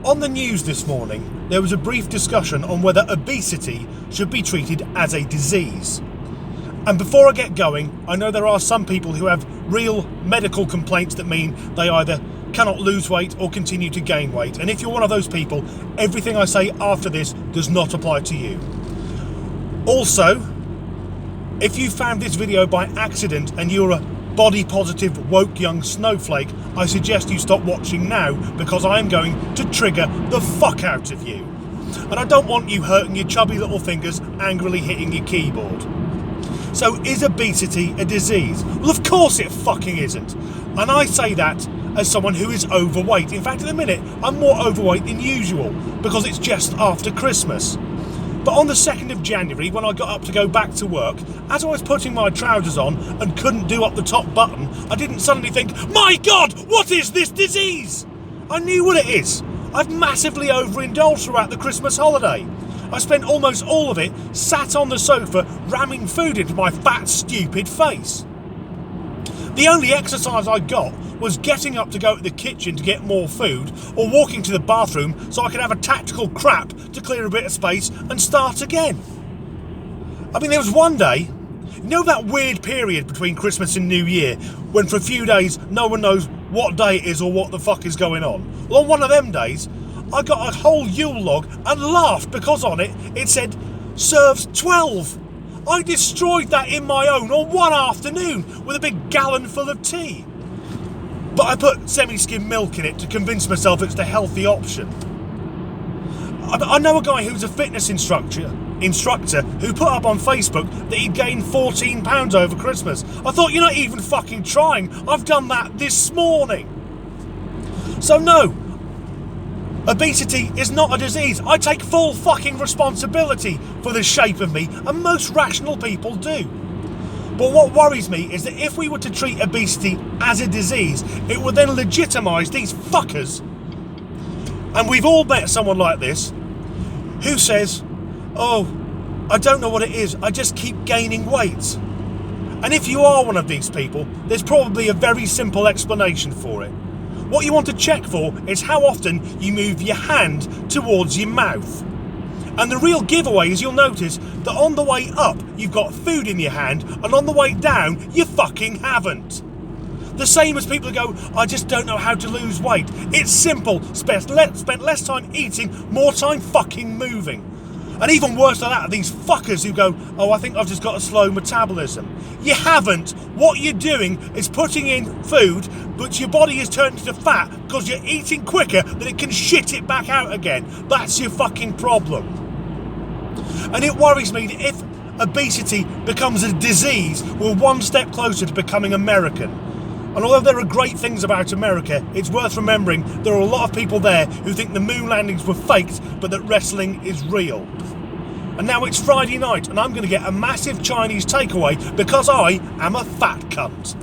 On the news this morning, there was a brief discussion on whether obesity should be treated as a disease. And before I get going, I know there are some people who have real medical complaints that mean they either cannot lose weight or continue to gain weight. And if you're one of those people, everything I say after this does not apply to you. Also, if you found this video by accident and you're a body positive woke young snowflake, I suggest you stop watching now, because I am going to trigger the fuck out of you. And I don't want you hurting your chubby little fingers angrily hitting your keyboard. So is obesity a disease? Well, of course it fucking isn't. And I say that as someone who is overweight. In fact, at the minute, I'm more overweight than usual because it's just after Christmas. But on the 2nd of January, when I got up to go back to work, as I was putting my trousers on and couldn't do up the top button, I didn't suddenly think, my God, what is this disease? I knew what it is. I've massively overindulged throughout the Christmas holiday. I spent almost all of it sat on the sofa ramming food into my fat, stupid face. The only exercise I got was getting up to go to the kitchen to get more food, or walking to the bathroom so I could have a tactical crap to clear a bit of space and start again. I mean, there was one day, you know that weird period between Christmas and New Year, when for a few days no one knows what day it is or what the fuck is going on? Well, on one of them days, I got a whole Yule log and laughed because on it said, serves 12. I destroyed that in my own on one afternoon with a big gallon full of tea. But I put semi-skim milk in it to convince myself it's the healthy option. I know a guy who's a fitness instructor who put up on Facebook that he'd gained 14 pounds over Christmas. I thought, you're not even fucking trying. I've done that this morning. So no, obesity is not a disease. I take full fucking responsibility for the shape of me, and most rational people do. But what worries me is that if we were to treat obesity as a disease, it would then legitimise these fuckers. And we've all met someone like this who says, oh, I don't know what it is, I just keep gaining weight. And if you are one of these people, there's probably a very simple explanation for it. What you want to check for is how often you move your hand towards your mouth. And the real giveaway is you'll notice that on the way up, you've got food in your hand, and on the way down, you fucking haven't. The same as people who go, I just don't know how to lose weight. It's simple. Spend less time eating, more time fucking moving. And even worse than that are these fuckers who go, oh, I think I've just got a slow metabolism. You haven't. What you're doing is putting in food, but your body is turned into fat because you're eating quicker than it can shit it back out again. That's your fucking problem. And it worries me that if obesity becomes a disease, we're one step closer to becoming American. And although there are great things about America, it's worth remembering there are a lot of people there who think the moon landings were faked, but that wrestling is real. And now it's Friday night, and I'm going to get a massive Chinese takeaway because I am a fat cunt.